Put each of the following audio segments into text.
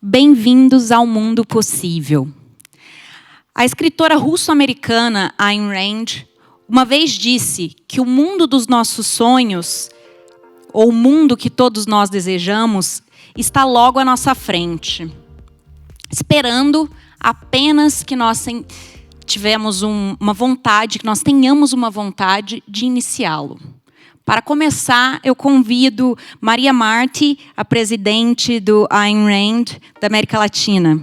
Bem-vindos ao mundo possível. A escritora russo-americana Ayn Rand uma vez disse que o mundo dos nossos sonhos, ou o mundo que todos nós desejamos, está logo à nossa frente, esperando apenas que nós tenhamos uma vontade de iniciá-lo. Para começar, eu convido Maria Marti, a presidente do Ayn Rand da América Latina.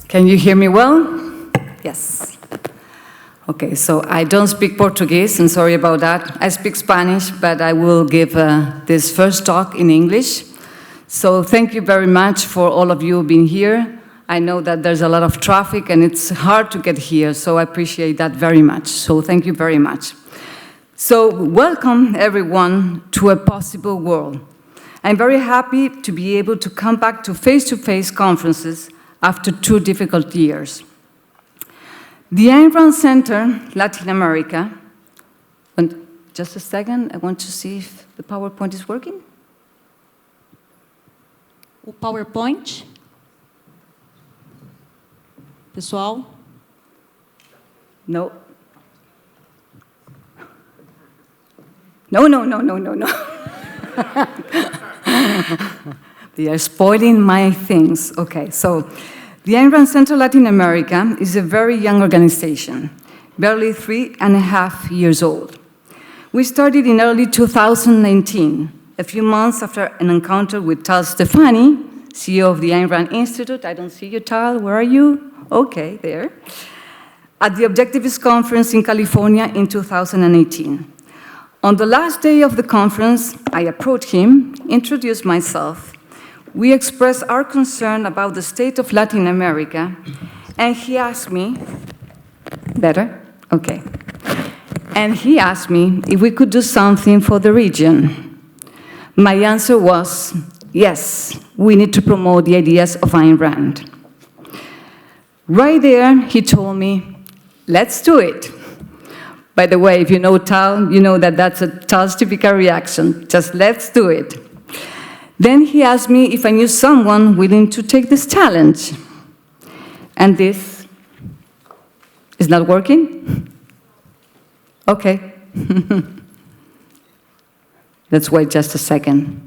Can you hear me well? Yes. Okay, so I don't speak Portuguese, and sorry about that. I speak Spanish, but I will give this first talk in English. So thank you very much for all of you being here. I know that there's a lot of traffic, and it's hard to get here, so I appreciate that very much. So thank you very much. So welcome, everyone, to a possible world. I'm very happy to be able to come back to face-to-face conferences after 2 difficult years. The Ayn Rand Center, Latin America, and just a second, I want to see if the PowerPoint is working. O PowerPoint? Pessoal? No. No. They are spoiling my things. Okay, so the Ayn Rand Center Latin America is a very young organization, barely 3.5 years old. We started in early 2019, a few months after an encounter with Tal Stefani, CEO of the Ayn Rand Institute. I don't see you, Tal. Where are you? Okay, there. At the Objectivist conference in California in 2018. On the last day of the conference, I approached him, introduced myself. We expressed our concern about the state of Latin America, and he asked me, better? Okay. And he asked me if we could do something for the region. My answer was, yes, we need to promote the ideas of Ayn Rand. Right there, he told me, let's do it. By the way, if you know Tal, you know that that's a Tal's typical reaction, just let's do it. Then he asked me if I knew someone willing to take this challenge. And this is not working? Okay. Let's wait just a second,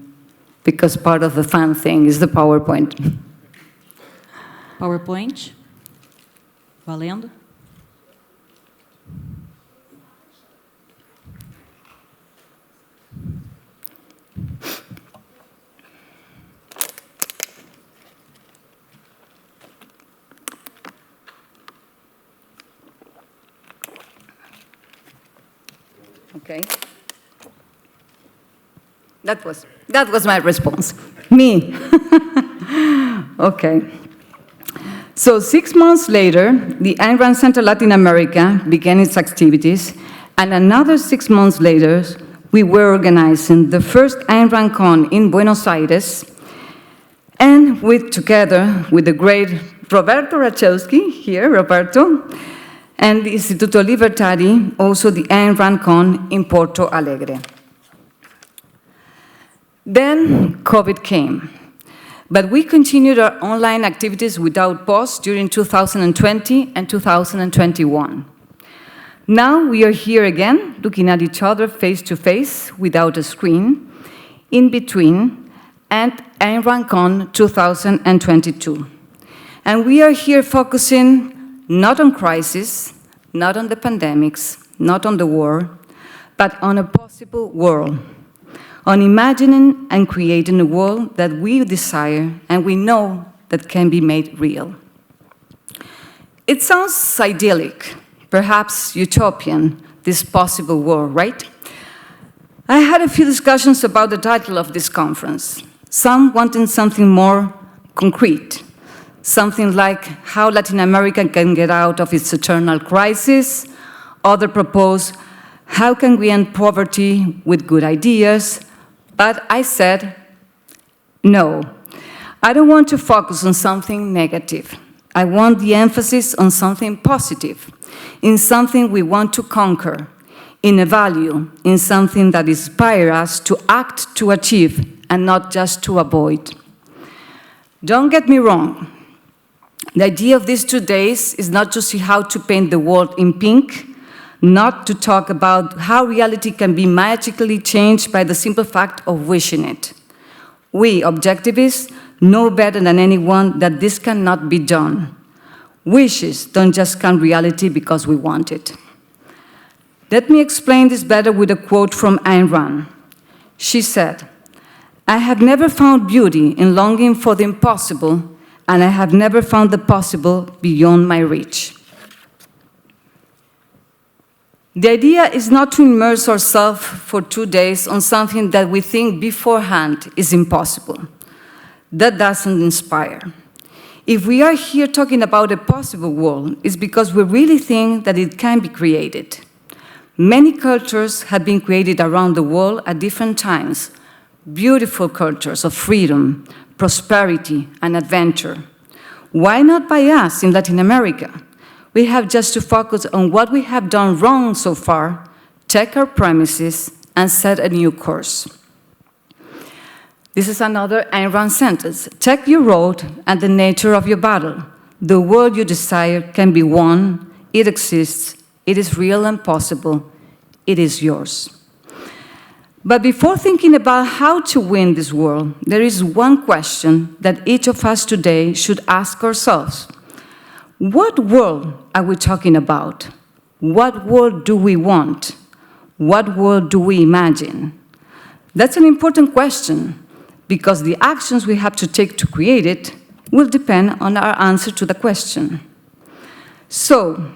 because part of the fun thing is the PowerPoint. PowerPoint? Valendo? Okay. That was my response. Me. Okay. So 6 months later, the Ayn Rand Center Latin America began its activities, and another 6 months later, we were organizing the first AynRandCon in Buenos Aires, and together with the great Roberto Rachowski, here, Roberto, and the Instituto Libertari, also the AynRandCon in Porto Alegre. Then COVID came, but we continued our online activities without pause during 2020 and 2021. Now we are here again, looking at each other face to face without a screen, in between, and AynRandCon 2022. And we are here focusing not on crisis, not on the pandemics, not on the war, but on a possible world, on imagining and creating a world that we desire and we know that can be made real. It sounds idyllic, perhaps utopian, this possible world, right? I had a few discussions about the title of this conference, some wanting something more concrete, something like how Latin America can get out of its eternal crisis. Others propose, how can we end poverty with good ideas? But I said, no. I don't want to focus on something negative. I want the emphasis on something positive, in something we want to conquer, in a value, in something that inspires us to act to achieve and not just to avoid. Don't get me wrong. The idea of these 2 days is not to see how to paint the world in pink, not to talk about how reality can be magically changed by the simple fact of wishing it. We, objectivists, know better than anyone that this cannot be done. Wishes don't just come reality because we want it. Let me explain this better with a quote from Ayn Rand. She said, "I have never found beauty in longing for the impossible, and I have never found the possible beyond my reach." The idea is not to immerse ourselves for 2 days on something that we think beforehand is impossible. That doesn't inspire. If we are here talking about a possible world, it's because we really think that it can be created. Many cultures have been created around the world at different times, beautiful cultures of freedom, prosperity, and adventure. Why not by us in Latin America? We have just to focus on what we have done wrong so far, check our premises, and set a new course. This is another Ayn Rand sentence. Check your road and the nature of your battle. The world you desire can be won. It exists. It is real and possible. It is yours. But before thinking about how to win this world, there is one question that each of us today should ask ourselves. What world are we talking about? What world do we want? What world do we imagine? That's an important question, because the actions we have to take to create it will depend on our answer to the question. So,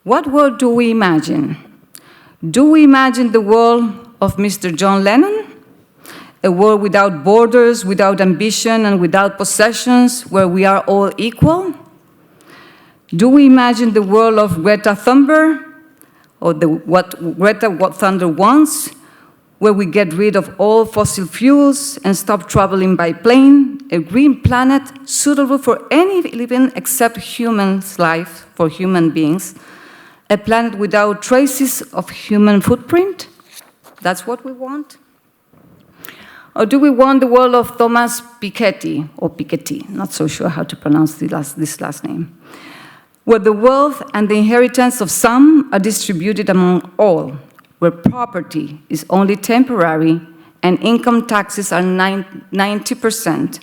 what world do we imagine? Do we imagine the world of Mr. John Lennon? A world without borders, without ambition, and without possessions, where we are all equal? Do we imagine the world of Greta Thunberg, or what Greta Thunberg wants, where we get rid of all fossil fuels and stop traveling by plane, a green planet suitable for any living except human's life, for human beings, a planet without traces of human footprint? That's what we want? Or do we want the world of Thomas Piketty, or Piketty, not so sure how to pronounce this last name, where the wealth and the inheritance of some are distributed among all, where property is only temporary and income taxes are 90%,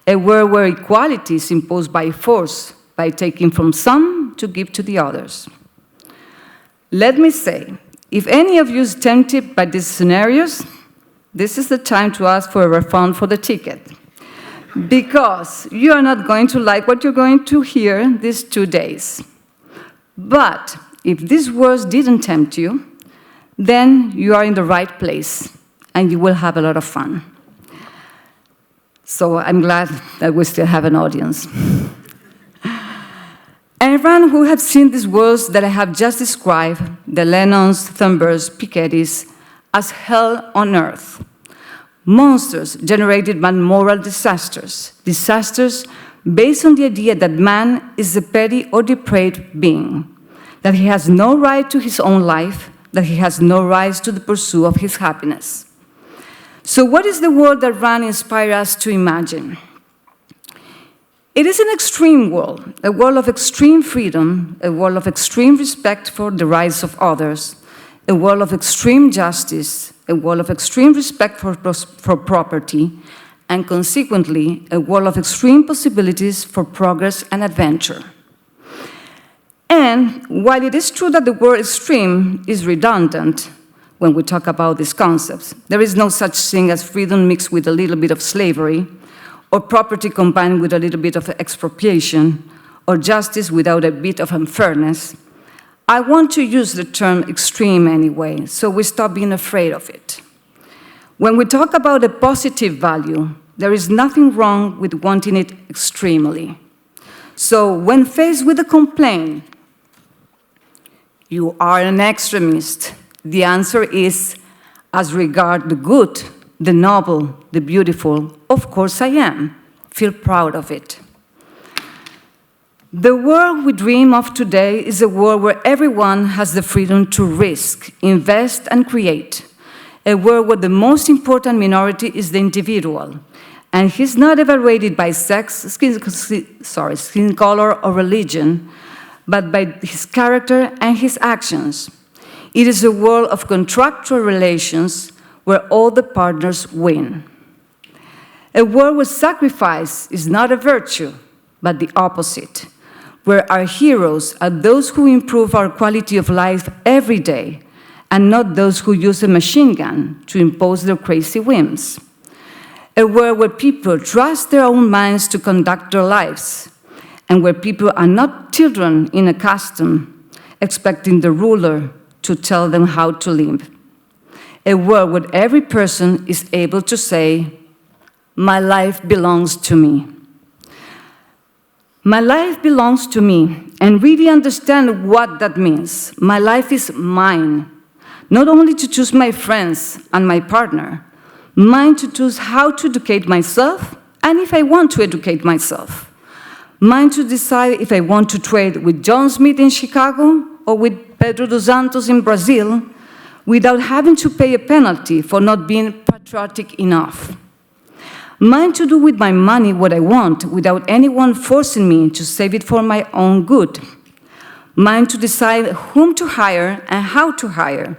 a world where equality is imposed by force, by taking from some to give to the others? Let me say, if any of you is tempted by these scenarios, this is the time to ask for a refund for the ticket, because you are not going to like what you're going to hear these 2 days. But if these words didn't tempt you, then you are in the right place, and you will have a lot of fun. So I'm glad that we still have an audience. Everyone who has seen these worlds that I have just described, the Lennons, Thunbergs, Pikettys, as hell on earth. Monsters generated by moral disasters. Disasters based on the idea that man is a petty or depraved being, that he has no right to his own life, that he has no right to the pursuit of his happiness. So what is the world that Rand inspires us to imagine? It is an extreme world, a world of extreme freedom, a world of extreme respect for the rights of others, a world of extreme justice, a world of extreme respect for property, and consequently, a world of extreme possibilities for progress and adventure. And while it is true that the word extreme is redundant when we talk about these concepts, there is no such thing as freedom mixed with a little bit of slavery, or property combined with a little bit of expropriation, or justice without a bit of unfairness. I want to use the term extreme anyway, so we stop being afraid of it. When we talk about a positive value, there is nothing wrong with wanting it extremely. So when faced with a complaint, you are an extremist, the answer is, as regard the good, the noble, the beautiful, of course I am. Feel proud of it. The world we dream of today is a world where everyone has the freedom to risk, invest, and create. A world where the most important minority is the individual, and he's not evaluated by sex, skin color, or religion, but by his character and his actions. It is a world of contractual relations where all the partners win. A world where sacrifice is not a virtue, but the opposite, where our heroes are those who improve our quality of life every day, and not those who use a machine gun to impose their crazy whims. A world where people trust their own minds to conduct their lives, and where people are not children in a custom, expecting the ruler to tell them how to live. A world where every person is able to say, "My life belongs to me." My life belongs to me, and really understand what that means. My life is mine, not only to choose my friends and my partner, mine to choose how to educate myself, and if I want to educate myself. Mine to decide if I want to trade with John Smith in Chicago or with Pedro dos Santos in Brazil without having to pay a penalty for not being patriotic enough. Mine to do with my money what I want without anyone forcing me to save it for my own good. Mine to decide whom to hire and how to hire.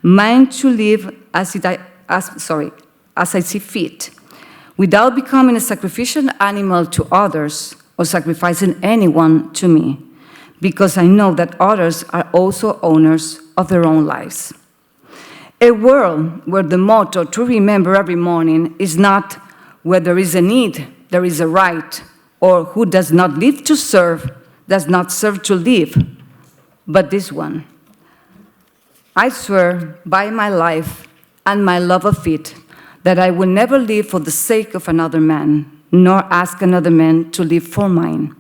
Mine to live as I see fit, without becoming a sacrificial animal to others or sacrificing anyone to me, because I know that others are also owners of their own lives. A world where the motto to remember every morning is not where there is a need, there is a right, or who does not live to serve, does not serve to live, but this one. I swear by my life and my love of it that I will never live for the sake of another man, nor ask another man to live for mine.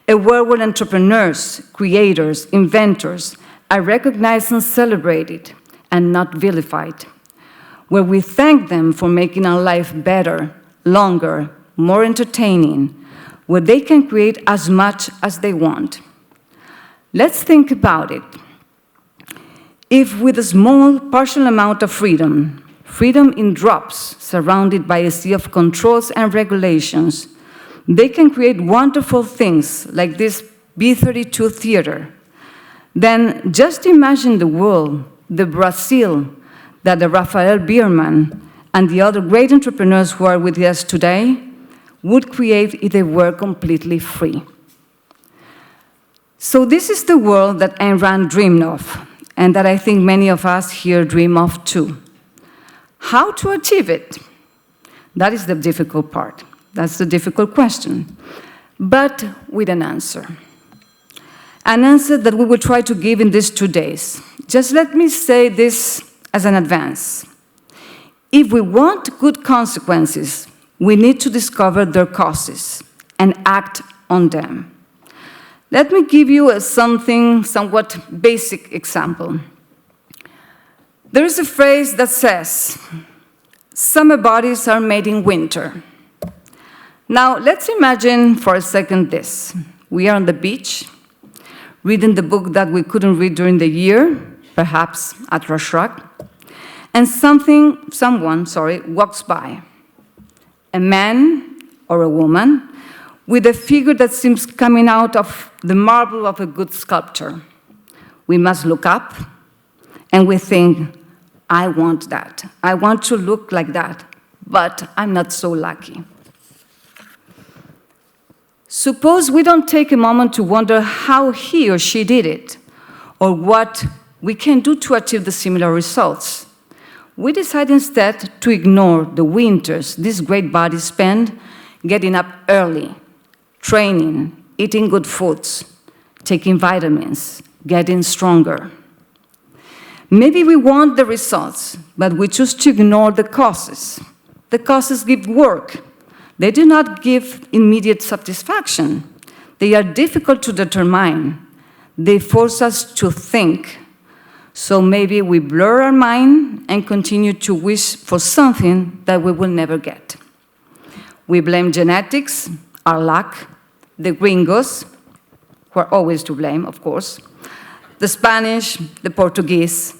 A world where entrepreneurs, creators, inventors are recognized and celebrated and not vilified, where we thank them for making our life better, longer, more entertaining, where they can create as much as they want. Let's think about it. If with a small, partial amount of freedom, freedom in drops, surrounded by a sea of controls and regulations, they can create wonderful things like this B-32 theater, then just imagine the world, the Brazil, that the Rafael Bierman and the other great entrepreneurs who are with us today would create if they were completely free. So this is the world that Ayn Rand dreamed of, and that I think many of us here dream of too. How to achieve it? That is the difficult part. That's the difficult question, but with an answer. An answer that we will try to give in these 2 days. Just let me say this as an advance. If we want good consequences, we need to discover their causes and act on them. Let me give you a somewhat basic example. There is a phrase that says, "Summer bodies are made in winter." Now, let's imagine for a second this. We are on the beach, reading the book that we couldn't read during the year, perhaps at Rashrak, and someone walks by. A man or a woman with a figure that seems coming out of the marble of a good sculptor. We must look up, and we think, I want that. I want to look like that, but I'm not so lucky. Suppose we don't take a moment to wonder how he or she did it, or what we can do to achieve the similar results. We decide instead to ignore the winters these great bodies spend getting up early, training, eating good foods, taking vitamins, getting stronger. Maybe we want the results, but we choose to ignore the causes. The causes give work. They do not give immediate satisfaction. They are difficult to determine. They force us to think. So maybe we blur our mind and continue to wish for something that we will never get. We blame genetics, our luck, the gringos, who are always to blame, of course, the Spanish, the Portuguese,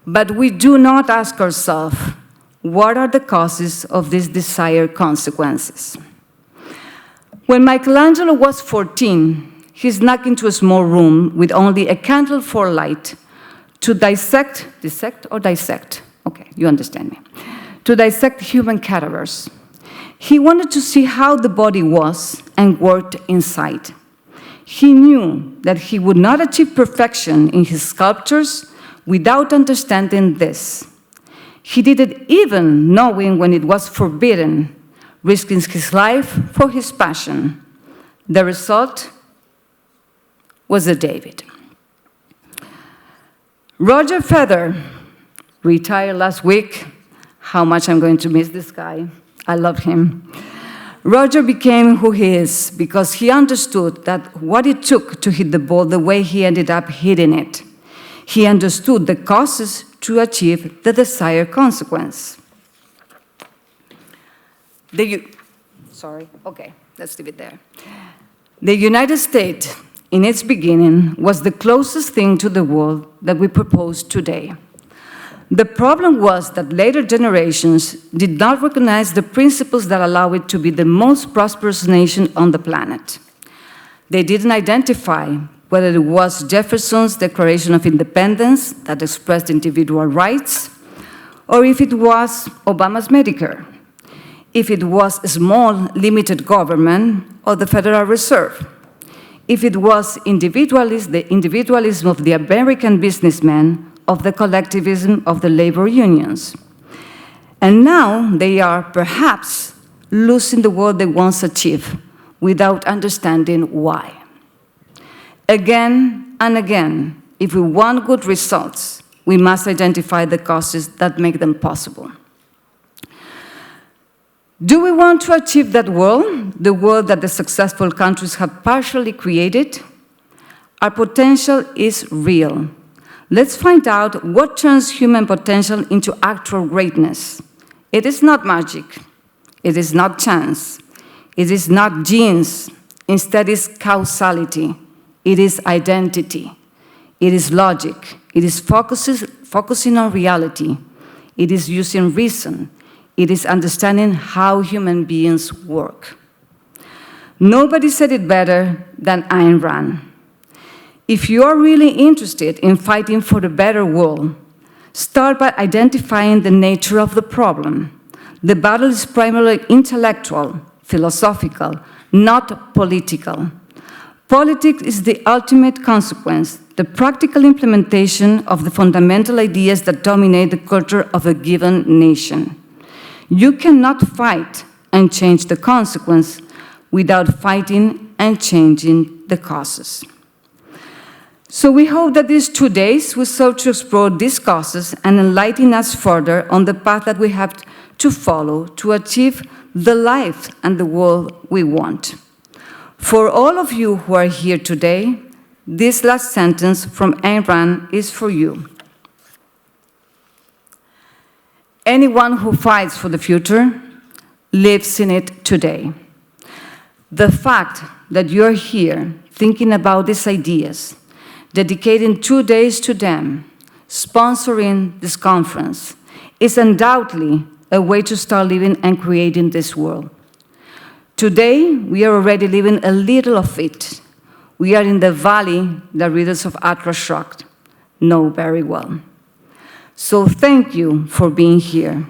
but we do not ask ourselves, what are the causes of these desired consequences? When Michelangelo was 14, he snuck into a small room with only a candle for light to dissect, okay, you understand me, to dissect human cadavers. He wanted to see how the body was and worked inside. He knew that he would not achieve perfection in his sculptures without understanding this. He did it even knowing when it was forbidden, risking his life for his passion. The result was a David. Roger Federer retired last week. How much I'm going to miss this guy. I love him. Roger became who he is because he understood that what it took to hit the ball the way he ended up hitting it. He understood the causes to achieve the desired consequence. Sorry, okay, let's leave it there. The United States, in its beginning, was the closest thing to the world that we propose today. The problem was that later generations did not recognize the principles that allow it to be the most prosperous nation on the planet. They didn't identify whether it was Jefferson's Declaration of Independence that expressed individual rights, or if it was Obama's Medicare, if it was a small, limited government or the Federal Reserve, if it was the individualism of the American businessman, of the collectivism of the labor unions. And now they are perhaps losing the world they once achieved without understanding why. Again and again, if we want good results, we must identify the causes that make them possible. Do we want to achieve that world, the world that the successful countries have partially created? Our potential is real. Let's find out what turns human potential into actual greatness. It is not magic. It is not chance. It is not genes. Instead, it is causality. It is identity. It is logic. It is focusing on reality. It is using reason. It is understanding how human beings work. Nobody said it better than Ayn Rand. If you are really interested in fighting for a better world, start by identifying the nature of the problem. The battle is primarily intellectual, philosophical, not political. Politics is the ultimate consequence, the practical implementation of the fundamental ideas that dominate the culture of a given nation. You cannot fight and change the consequence without fighting and changing the causes. So we hope that these 2 days will serve to explore these causes and enlighten us further on the path that we have to follow to achieve the life and the world we want. For all of you who are here today, this last sentence from Ayn Rand is for you. Anyone who fights for the future lives in it today. The fact that you're here thinking about these ideas, dedicating 2 days to them, sponsoring this conference, is undoubtedly a way to start living and creating this world. Today, we are already living a little of it. We are in the valley that readers of Atlas Shrugged know very well. So thank you for being here.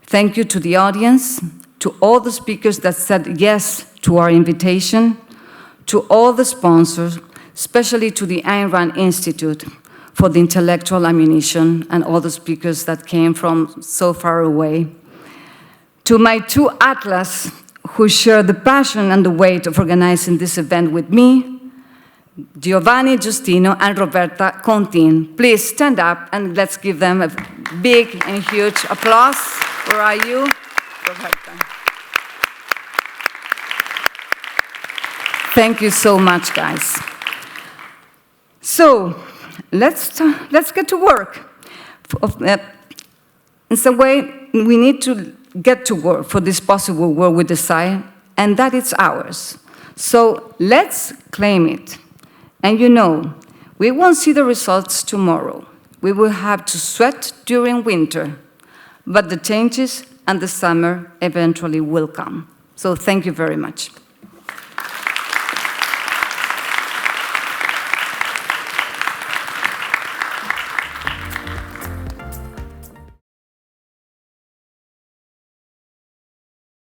Thank you to the audience, to all the speakers that said yes to our invitation, to all the sponsors, especially to the Ayn Rand Institute for the intellectual ammunition and all the speakers that came from so far away, to my 2 atlas who share the passion and the weight of organizing this event with me, Giovanni Giustino and Roberta Contin. Please stand up and let's give them a big and huge applause. Where are you, Roberta? Thank you so much, guys. So let's get to work. In some way, we need to get to work for this possible world we desire, and that it's ours. So let's claim it. And you know, we won't see the results tomorrow. We will have to sweat during winter, but the changes and the summer eventually will come. So thank you very much.